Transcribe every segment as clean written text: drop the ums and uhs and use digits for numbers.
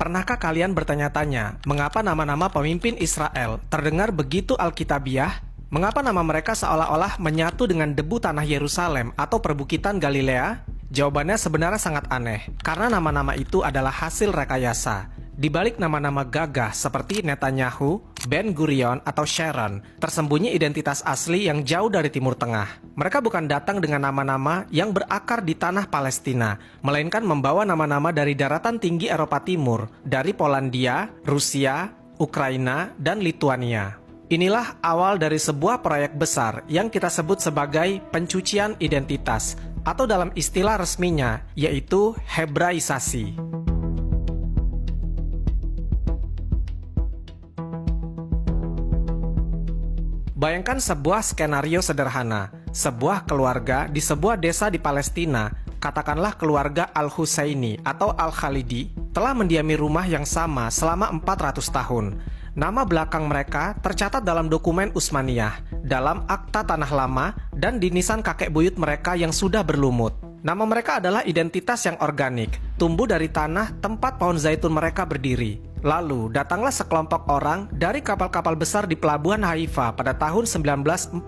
Pernahkah kalian bertanya-tanya, mengapa nama-nama pemimpin Israel terdengar begitu alkitabiah? Mengapa nama mereka seolah-olah menyatu dengan debu tanah Yerusalem atau perbukitan Galilea? Jawabannya sebenarnya sangat aneh, karena nama-nama itu adalah hasil rekayasa. Di balik nama-nama gagah seperti Netanyahu, Ben-Gurion, atau Sharon, tersembunyi identitas asli yang jauh dari Timur Tengah. Mereka bukan datang dengan nama-nama yang berakar di tanah Palestina, melainkan membawa nama-nama dari daratan tinggi Eropa Timur, dari Polandia, Rusia, Ukraina, dan Lituania. Inilah awal dari sebuah proyek besar yang kita sebut sebagai pencucian identitas, atau dalam istilah resminya, yaitu Hebraisasi. Bayangkan sebuah skenario sederhana, sebuah keluarga di sebuah desa di Palestina, katakanlah keluarga Al-Husaini atau Al-Khalidi, telah mendiami rumah yang sama selama 400 tahun. Nama belakang mereka tercatat dalam dokumen Utsmaniyah, dalam akta tanah lama, dan di nisan kakek buyut mereka yang sudah berlumut. Nama mereka adalah identitas yang organik, tumbuh dari tanah tempat pohon zaitun mereka berdiri. Lalu, datanglah sekelompok orang dari kapal-kapal besar di pelabuhan Haifa pada tahun 1948.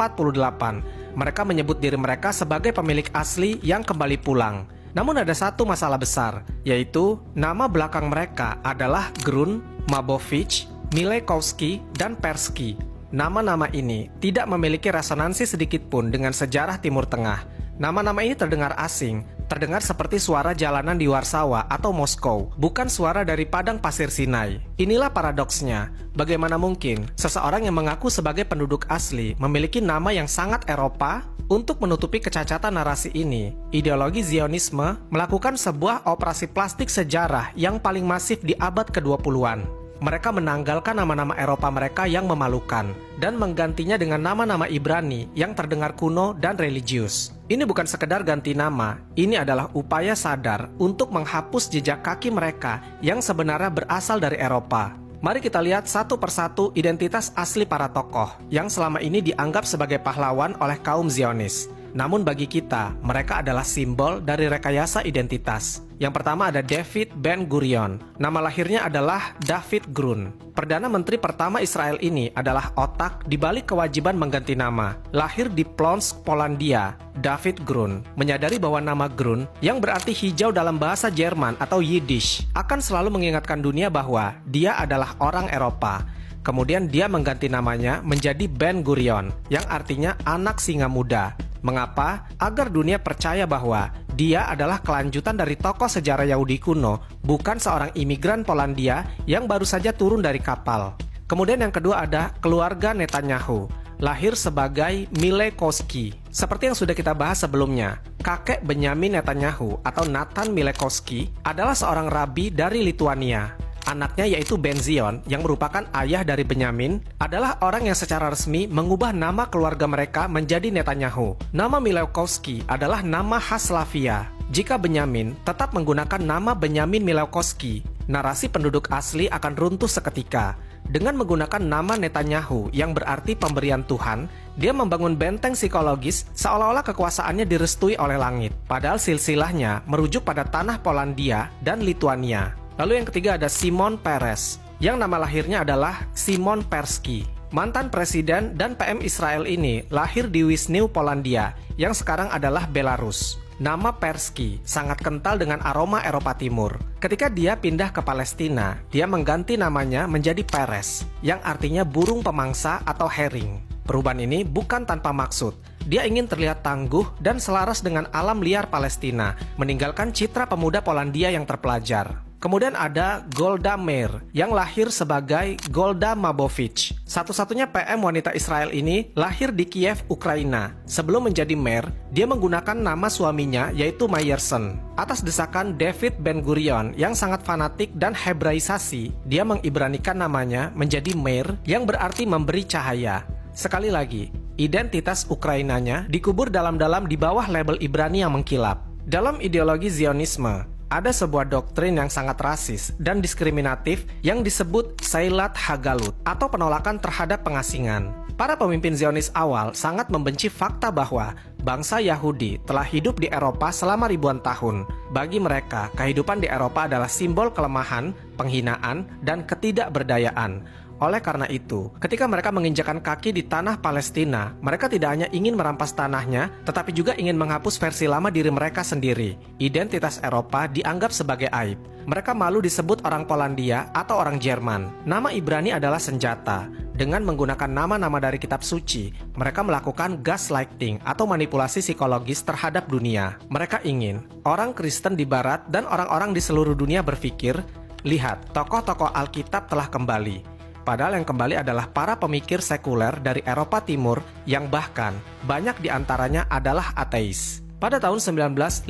Mereka menyebut diri mereka sebagai pemilik asli yang kembali pulang. Namun ada satu masalah besar, yaitu nama belakang mereka adalah Grun, Mabovich, Milekowski, dan Persky. Nama-nama ini tidak memiliki resonansi sedikit pun dengan sejarah Timur Tengah. Nama-nama ini terdengar asing, terdengar seperti suara jalanan di Warsawa atau Moskow, bukan suara dari padang pasir Sinai. Inilah paradoksnya, bagaimana mungkin seseorang yang mengaku sebagai penduduk asli memiliki nama yang sangat Eropa? Untuk menutupi kecacatan narasi ini, ideologi Zionisme melakukan sebuah operasi plastik sejarah yang paling masif di abad ke-20-an. Mereka menanggalkan nama-nama Eropa mereka yang memalukan dan menggantinya dengan nama-nama Ibrani yang terdengar kuno dan religius. Ini bukan sekedar ganti nama, ini adalah upaya sadar untuk menghapus jejak kaki mereka yang sebenarnya berasal dari Eropa. Mari kita lihat satu persatu identitas asli para tokoh yang selama ini dianggap sebagai pahlawan oleh kaum Zionis. Namun bagi kita, mereka adalah simbol dari rekayasa identitas. Yang pertama ada David Ben-Gurion. Nama lahirnya adalah David Grun. Perdana Menteri pertama Israel ini adalah otak di balik kewajiban mengganti nama. Lahir di Plonsk, Polandia, David Grun menyadari bahwa nama Grun, yang berarti hijau dalam bahasa Jerman atau Yiddish, akan selalu mengingatkan dunia bahwa dia adalah orang Eropa. Kemudian dia mengganti namanya menjadi Ben-Gurion, yang artinya anak singa muda. Mengapa? Agar dunia percaya bahwa dia adalah kelanjutan dari tokoh sejarah Yahudi kuno, bukan seorang imigran Polandia yang baru saja turun dari kapal. Kemudian yang kedua ada keluarga Netanyahu, lahir sebagai Milekowski. Seperti yang sudah kita bahas sebelumnya, kakek Benyamin Netanyahu atau Nathan Milekowski adalah seorang rabi dari Lituania. Anaknya yaitu Ben-Zion yang merupakan ayah dari Benyamin adalah orang yang secara resmi mengubah nama keluarga mereka menjadi Netanyahu. Nama Milekowski adalah nama khas Slavia. Jika Benyamin tetap menggunakan nama Benyamin Milekowski, narasi penduduk asli akan runtuh seketika. Dengan menggunakan nama Netanyahu yang berarti pemberian Tuhan, dia membangun benteng psikologis seolah-olah kekuasaannya direstui oleh langit. Padahal silsilahnya merujuk pada tanah Polandia dan Lituania. Lalu yang ketiga ada Shimon Peres, yang nama lahirnya adalah Szymon Persky. Mantan presiden dan PM Israel ini lahir di Wisniw, Polandia, yang sekarang adalah Belarus. Nama Persky sangat kental dengan aroma Eropa Timur. Ketika dia pindah ke Palestina, dia mengganti namanya menjadi Peres, yang artinya burung pemangsa atau herring. Perubahan ini bukan tanpa maksud. Dia ingin terlihat tangguh dan selaras dengan alam liar Palestina, meninggalkan citra pemuda Polandia yang terpelajar. Kemudian ada Golda Meir yang lahir sebagai Golda Mabovich. Satu-satunya PM wanita Israel ini lahir di Kiev, Ukraina. Sebelum menjadi Meir, dia menggunakan nama suaminya yaitu Meyerson. Atas desakan David Ben-Gurion yang sangat fanatik dan Hebraisasi, dia mengibranikan namanya menjadi Meir yang berarti memberi cahaya. Sekali lagi, identitas Ukrainanya dikubur dalam-dalam di bawah label Ibrani yang mengkilap. Dalam ideologi Zionisme, ada sebuah doktrin yang sangat rasis dan diskriminatif yang disebut Seilat Hagalut atau penolakan terhadap pengasingan. Para pemimpin Zionis awal sangat membenci fakta bahwa bangsa Yahudi telah hidup di Eropa selama ribuan tahun. Bagi mereka, kehidupan di Eropa adalah simbol kelemahan, penghinaan, dan ketidakberdayaan. Oleh karena itu, ketika mereka menginjakan kaki di tanah Palestina, mereka tidak hanya ingin merampas tanahnya, tetapi juga ingin menghapus versi lama diri mereka sendiri. Identitas Eropa dianggap sebagai aib. Mereka malu disebut orang Polandia atau orang Jerman. Nama Ibrani adalah senjata. Dengan menggunakan nama-nama dari kitab suci, mereka melakukan gaslighting atau manipulasi psikologis terhadap dunia. Mereka ingin orang Kristen di Barat dan orang-orang di seluruh dunia berpikir, lihat, tokoh-tokoh Alkitab telah kembali. Padahal yang kembali adalah para pemikir sekuler dari Eropa Timur yang bahkan banyak diantaranya adalah ateis. Pada tahun 1955,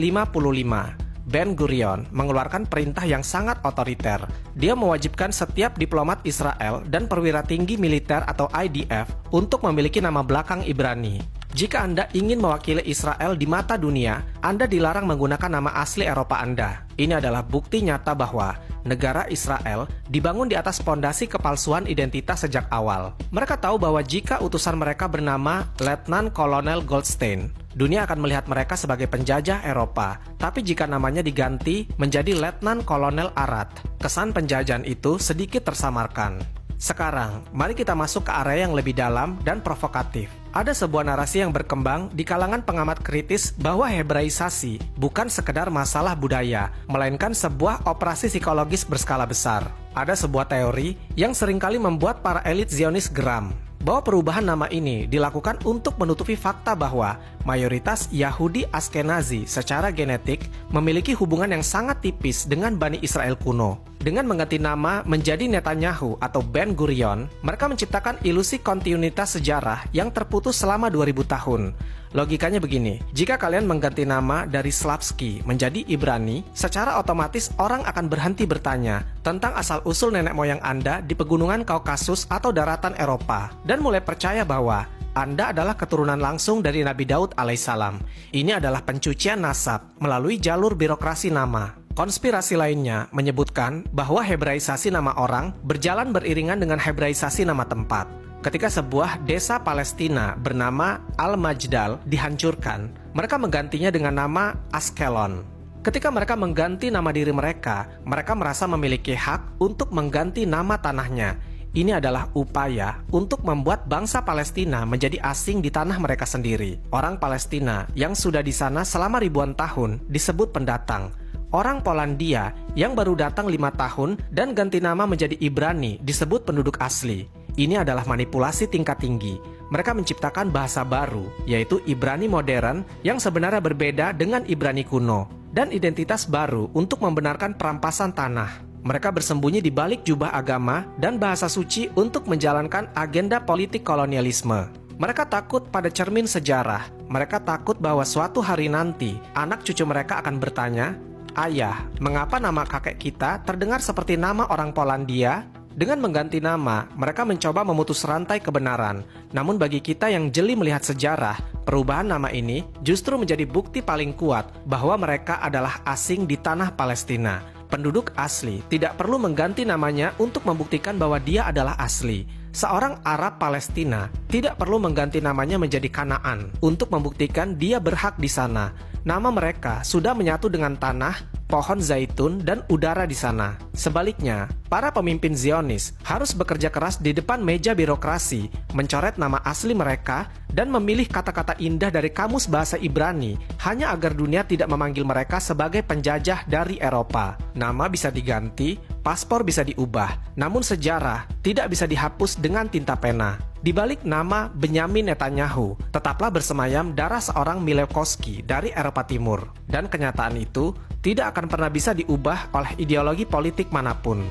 Ben Gurion mengeluarkan perintah yang sangat otoriter. Dia mewajibkan setiap diplomat Israel dan perwira tinggi militer atau IDF untuk memiliki nama belakang Ibrani. Jika Anda ingin mewakili Israel di mata dunia, Anda dilarang menggunakan nama asli Eropa Anda. Ini adalah bukti nyata bahwa negara Israel dibangun di atas pondasi kepalsuan identitas sejak awal. Mereka tahu bahwa jika utusan mereka bernama Letnan Kolonel Goldstein, dunia akan melihat mereka sebagai penjajah Eropa. Tapi jika namanya diganti menjadi Letnan Kolonel Arad, kesan penjajahan itu sedikit tersamarkan. Sekarang, mari kita masuk ke area yang lebih dalam dan provokatif. Ada sebuah narasi yang berkembang di kalangan pengamat kritis bahwa Hebraisasi bukan sekedar masalah budaya, melainkan sebuah operasi psikologis berskala besar. Ada sebuah teori yang seringkali membuat para elit Zionis geram, bahwa perubahan nama ini dilakukan untuk menutupi fakta bahwa mayoritas Yahudi Askenazi secara genetik memiliki hubungan yang sangat tipis dengan Bani Israel kuno. Dengan mengganti nama menjadi Netanyahu atau Ben Gurion, mereka menciptakan ilusi kontinuitas sejarah yang terputus selama 2000 tahun. Logikanya begini, jika kalian mengganti nama dari Slavski menjadi Ibrani, secara otomatis orang akan berhenti bertanya tentang asal-usul nenek moyang Anda di pegunungan Kaukasus atau daratan Eropa, dan mulai percaya bahwa Anda adalah keturunan langsung dari Nabi Daud alaihissalam. Ini adalah pencucian nasab melalui jalur birokrasi nama. Konspirasi lainnya menyebutkan bahwa Hebraisasi nama orang berjalan beriringan dengan Hebraisasi nama tempat. Ketika sebuah desa Palestina bernama Al-Majdal dihancurkan, mereka menggantinya dengan nama Askelon. Ketika mereka mengganti nama diri mereka, mereka merasa memiliki hak untuk mengganti nama tanahnya. Ini adalah upaya untuk membuat bangsa Palestina menjadi asing di tanah mereka sendiri. Orang Palestina yang sudah di sana selama ribuan tahun disebut pendatang. Orang Polandia yang baru datang 5 tahun dan ganti nama menjadi Ibrani disebut penduduk asli. Ini adalah manipulasi tingkat tinggi. Mereka menciptakan bahasa baru, yaitu Ibrani modern yang sebenarnya berbeda dengan Ibrani kuno, dan identitas baru untuk membenarkan perampasan tanah. Mereka bersembunyi di balik jubah agama dan bahasa suci untuk menjalankan agenda politik kolonialisme. Mereka takut pada cermin sejarah. Mereka takut bahwa suatu hari nanti anak cucu mereka akan bertanya, "Ayah, mengapa nama kakek kita terdengar seperti nama orang Polandia?" Dengan mengganti nama, mereka mencoba memutus rantai kebenaran. Namun bagi kita yang jeli melihat sejarah, perubahan nama ini justru menjadi bukti paling kuat bahwa mereka adalah asing di tanah Palestina. Penduduk asli tidak perlu mengganti namanya untuk membuktikan bahwa dia adalah asli. Seorang Arab Palestina tidak perlu mengganti namanya menjadi Kanaan untuk membuktikan dia berhak di sana. Nama mereka sudah menyatu dengan tanah, pohon zaitun, dan udara di sana. Sebaliknya, para pemimpin Zionis harus bekerja keras di depan meja birokrasi, mencoret nama asli mereka, dan memilih kata-kata indah dari kamus bahasa Ibrani hanya agar dunia tidak memanggil mereka sebagai penjajah dari Eropa. Nama bisa diganti, paspor bisa diubah, namun sejarah tidak bisa dihapus dengan tinta pena. Di balik nama Benyamin Netanyahu, tetaplah bersemayam darah seorang Milevkoski dari Eropa Timur. Dan kenyataan itu tidak akan pernah bisa diubah oleh ideologi politik manapun.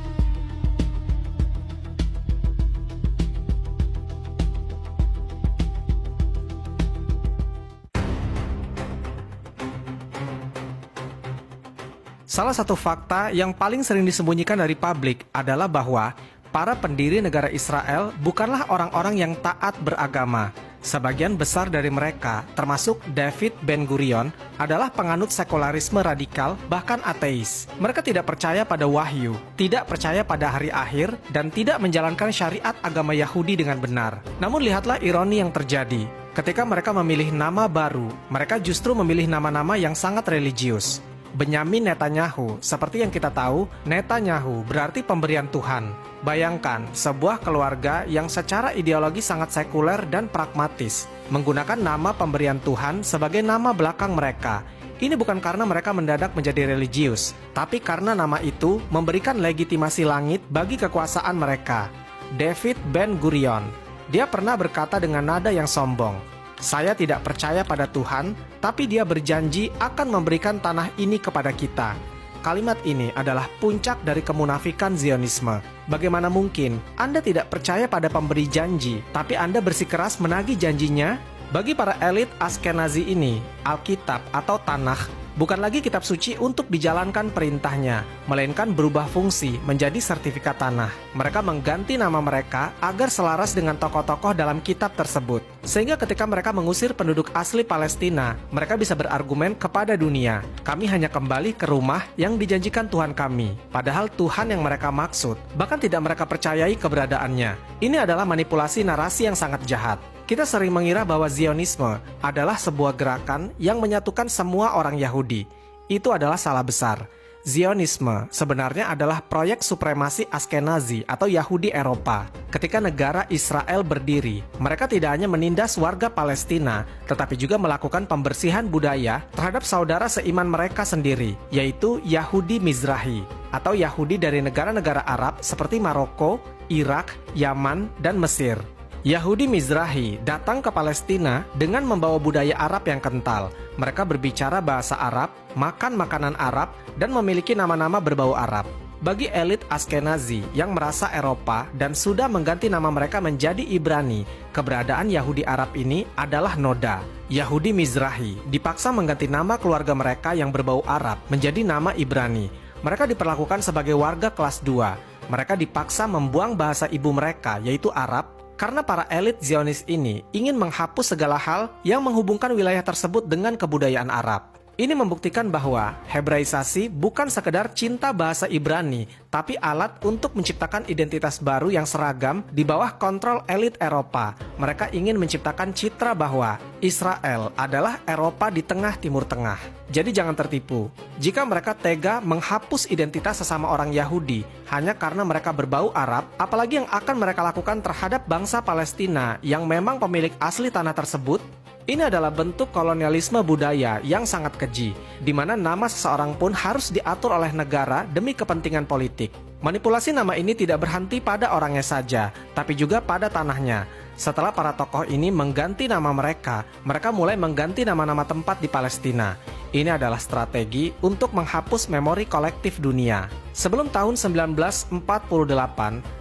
Salah satu fakta yang paling sering disembunyikan dari publik adalah bahwa para pendiri negara Israel bukanlah orang-orang yang taat beragama. Sebagian besar dari mereka, termasuk David Ben-Gurion, adalah penganut sekularisme radikal, bahkan ateis. Mereka tidak percaya pada wahyu, tidak percaya pada hari akhir, dan tidak menjalankan syariat agama Yahudi dengan benar. Namun lihatlah ironi yang terjadi. Ketika mereka memilih nama baru, mereka justru memilih nama-nama yang sangat religius. Benyamin Netanyahu, seperti yang kita tahu, Netanyahu berarti pemberian Tuhan. Bayangkan, sebuah keluarga yang secara ideologi sangat sekuler dan pragmatis, menggunakan nama pemberian Tuhan sebagai nama belakang mereka. Ini bukan karena mereka mendadak menjadi religius, tapi karena nama itu memberikan legitimasi langit bagi kekuasaan mereka. David Ben-Gurion, dia pernah berkata dengan nada yang sombong, "Saya tidak percaya pada Tuhan, tapi Dia berjanji akan memberikan tanah ini kepada kita." Kalimat ini adalah puncak dari kemunafikan Zionisme. Bagaimana mungkin Anda tidak percaya pada pemberi janji, tapi Anda bersikeras menagih janjinya? Bagi para elit Askenazi ini, Alkitab atau Tanakh bukan lagi kitab suci untuk dijalankan perintahnya, melainkan berubah fungsi menjadi sertifikat tanah. Mereka mengganti nama mereka agar selaras dengan tokoh-tokoh dalam kitab tersebut. Sehingga ketika mereka mengusir penduduk asli Palestina, mereka bisa berargumen kepada dunia, "Kami hanya kembali ke rumah yang dijanjikan Tuhan kami." Padahal Tuhan yang mereka maksud, bahkan tidak mereka percayai keberadaannya. Ini adalah manipulasi narasi yang sangat jahat. Kita sering mengira bahwa Zionisme adalah sebuah gerakan yang menyatukan semua orang Yahudi. Itu adalah salah besar. Zionisme sebenarnya adalah proyek supremasi Askenazi atau Yahudi Eropa. Ketika negara Israel berdiri, mereka tidak hanya menindas warga Palestina, tetapi juga melakukan pembersihan budaya terhadap saudara seiman mereka sendiri, yaitu Yahudi Mizrahi, atau Yahudi dari negara-negara Arab seperti Maroko, Irak, Yaman, dan Mesir. Yahudi Mizrahi datang ke Palestina dengan membawa budaya Arab yang kental. Mereka berbicara bahasa Arab, makan makanan Arab, dan memiliki nama-nama berbau Arab. Bagi elit Askenazi yang merasa Eropa dan sudah mengganti nama mereka menjadi Ibrani, keberadaan Yahudi Arab ini adalah noda. Yahudi Mizrahi dipaksa mengganti nama keluarga mereka yang berbau Arab menjadi nama Ibrani. Mereka diperlakukan sebagai warga kelas 2. Mereka dipaksa membuang bahasa ibu mereka, yaitu Arab, karena para elit Zionis ini ingin menghapus segala hal yang menghubungkan wilayah tersebut dengan kebudayaan Arab. Ini membuktikan bahwa Hebraisasi bukan sekedar cinta bahasa Ibrani, tapi alat untuk menciptakan identitas baru yang seragam di bawah kontrol elit Eropa. Mereka ingin menciptakan citra bahwa Israel adalah Eropa di tengah Timur Tengah. Jadi jangan tertipu. Jika mereka tega menghapus identitas sesama orang Yahudi hanya karena mereka berbau Arab, apalagi yang akan mereka lakukan terhadap bangsa Palestina yang memang pemilik asli tanah tersebut, ini adalah bentuk kolonialisme budaya yang sangat keji, di mana nama seseorang pun harus diatur oleh negara demi kepentingan politik. Manipulasi nama ini tidak berhenti pada orangnya saja, tapi juga pada tanahnya. Setelah para tokoh ini mengganti nama mereka, mereka mulai mengganti nama-nama tempat di Palestina. Ini adalah strategi untuk menghapus memori kolektif dunia. Sebelum tahun 1948,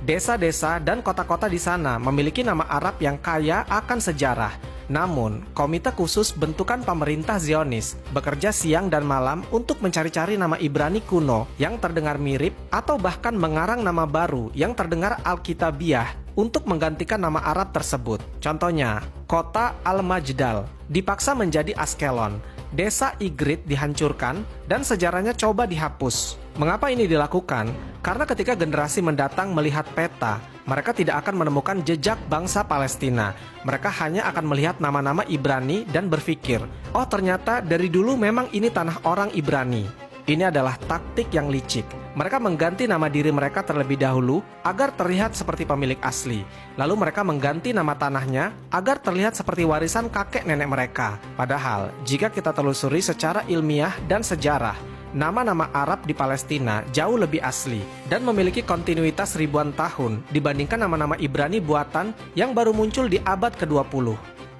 desa-desa dan kota-kota di sana memiliki nama Arab yang kaya akan sejarah. Namun, komite khusus bentukan pemerintah Zionis bekerja siang dan malam untuk mencari-cari nama Ibrani kuno yang terdengar mirip atau bahkan mengarang nama baru yang terdengar Alkitabiah untuk menggantikan nama Arab tersebut. Contohnya, kota Al-Majdal dipaksa menjadi Askelon, desa Igrit dihancurkan, dan sejarahnya coba dihapus. Mengapa ini dilakukan? Karena ketika generasi mendatang melihat peta, mereka tidak akan menemukan jejak bangsa Palestina. Mereka hanya akan melihat nama-nama Ibrani dan berpikir, "Oh, ternyata dari dulu memang ini tanah orang Ibrani." Ini adalah taktik yang licik. Mereka mengganti nama diri mereka terlebih dahulu agar terlihat seperti pemilik asli. Lalu mereka mengganti nama tanahnya agar terlihat seperti warisan kakek nenek mereka. Padahal, jika kita telusuri secara ilmiah dan sejarah, nama-nama Arab di Palestina jauh lebih asli dan memiliki kontinuitas ribuan tahun dibandingkan nama-nama Ibrani buatan yang baru muncul di abad ke-20.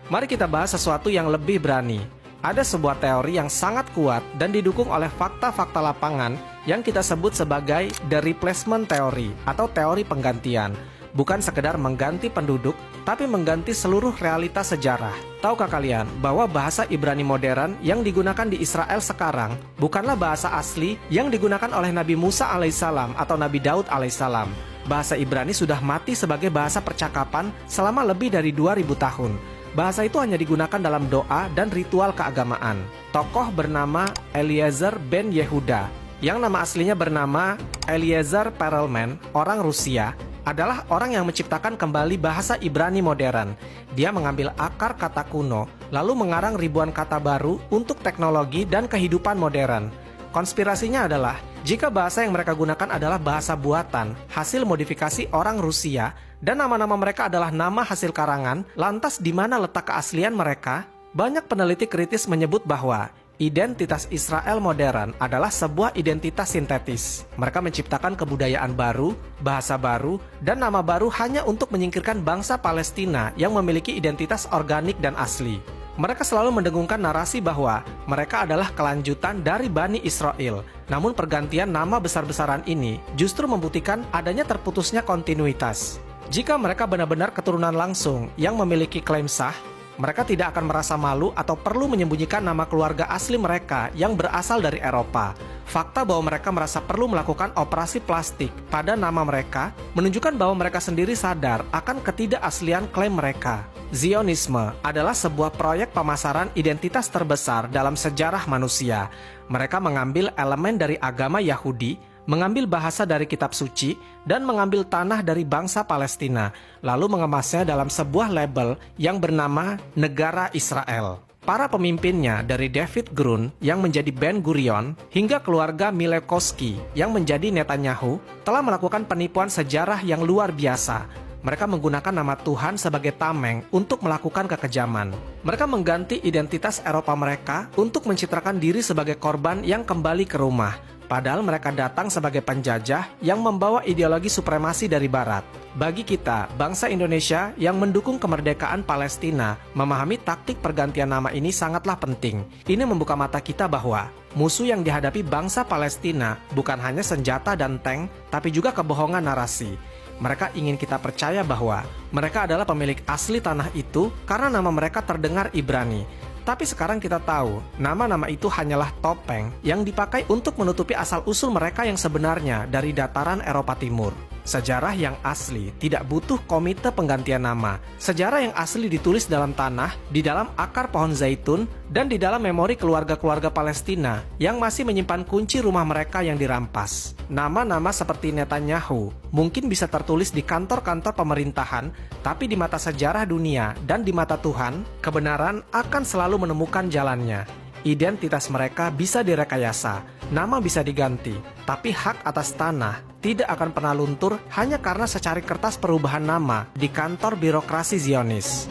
Mari kita bahas sesuatu yang lebih berani. Ada sebuah teori yang sangat kuat dan didukung oleh fakta-fakta lapangan yang kita sebut sebagai The Replacement Theory atau teori penggantian. Bukan sekedar mengganti penduduk, tapi mengganti seluruh realitas sejarah. Tahukah kalian bahwa bahasa Ibrani modern yang digunakan di Israel sekarang bukanlah bahasa asli yang digunakan oleh Nabi Musa alaihissalam atau Nabi Daud alaihissalam. Bahasa Ibrani sudah mati sebagai bahasa percakapan selama lebih dari 2000 tahun. Bahasa itu hanya digunakan dalam doa dan ritual keagamaan. Tokoh bernama Eliezer ben Yehuda, yang nama aslinya bernama Eliezer Perelman, orang Rusia, adalah orang yang menciptakan kembali bahasa Ibrani modern. Dia mengambil akar kata kuno, lalu mengarang ribuan kata baru untuk teknologi dan kehidupan modern. Konspirasinya adalah, jika bahasa yang mereka gunakan adalah bahasa buatan, hasil modifikasi orang Rusia, dan nama-nama mereka adalah nama hasil karangan, lantas di mana letak keaslian mereka? Banyak peneliti kritis menyebut bahwa identitas Israel modern adalah sebuah identitas sintetis. Mereka menciptakan kebudayaan baru, bahasa baru, dan nama baru hanya untuk menyingkirkan bangsa Palestina yang memiliki identitas organik dan asli. Mereka selalu mendengungkan narasi bahwa mereka adalah kelanjutan dari Bani Israel. Namun pergantian nama besar-besaran ini justru membuktikan adanya terputusnya kontinuitas. Jika mereka benar-benar keturunan langsung yang memiliki klaim sah, mereka tidak akan merasa malu atau perlu menyembunyikan nama keluarga asli mereka yang berasal dari Eropa. Fakta bahwa mereka merasa perlu melakukan operasi plastik pada nama mereka menunjukkan bahwa mereka sendiri sadar akan ketidakaslian klaim mereka. Zionisme adalah sebuah proyek pemasaran identitas terbesar dalam sejarah manusia. Mereka mengambil elemen dari agama Yahudi, mengambil bahasa dari kitab suci, dan mengambil tanah dari bangsa Palestina, lalu mengemasnya dalam sebuah label yang bernama Negara Israel. Para pemimpinnya dari David Grun yang menjadi Ben Gurion hingga keluarga Milekoski yang menjadi Netanyahu telah melakukan penipuan sejarah yang luar biasa. Mereka menggunakan nama Tuhan sebagai tameng untuk melakukan kekejaman. Mereka mengganti identitas Eropa mereka untuk mencitrakan diri sebagai korban yang kembali ke rumah. Padahal mereka datang sebagai penjajah yang membawa ideologi supremasi dari Barat. Bagi kita, bangsa Indonesia yang mendukung kemerdekaan Palestina, memahami taktik pergantian nama ini sangatlah penting. Ini membuka mata kita bahwa musuh yang dihadapi bangsa Palestina bukan hanya senjata dan tank, tapi juga kebohongan narasi. Mereka ingin kita percaya bahwa mereka adalah pemilik asli tanah itu karena nama mereka terdengar Ibrani. Tapi sekarang kita tahu, nama-nama itu hanyalah topeng yang dipakai untuk menutupi asal-usul mereka yang sebenarnya dari dataran Eropa Timur. Sejarah yang asli tidak butuh komite penggantian nama. Sejarah yang asli ditulis dalam tanah, di dalam akar pohon zaitun, dan di dalam memori keluarga-keluarga Palestina yang masih menyimpan kunci rumah mereka yang dirampas. Nama-nama seperti Netanyahu mungkin bisa tertulis di kantor-kantor pemerintahan, tapi di mata sejarah dunia dan di mata Tuhan, kebenaran akan selalu menemukan jalannya. Identitas mereka bisa direkayasa, nama bisa diganti, tapi hak atas tanah tidak akan pernah luntur hanya karena secari kertas perubahan nama di kantor birokrasi Zionis.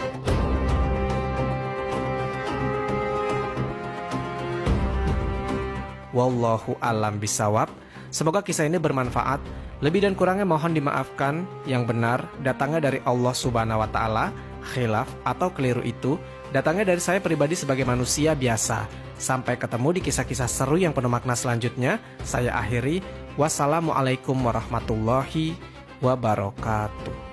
Wallahu a'lam bishawab. Semoga kisah ini bermanfaat. Lebih dan kurangnya mohon dimaafkan. Yang benar datangnya dari Allah Subhanahu wa Ta'ala. Khilaf atau keliru itu datangnya dari saya pribadi sebagai manusia biasa. Sampai ketemu di kisah-kisah seru yang penuh makna selanjutnya. Saya akhiri. Wassalamualaikum warahmatullahi wabarakatuh.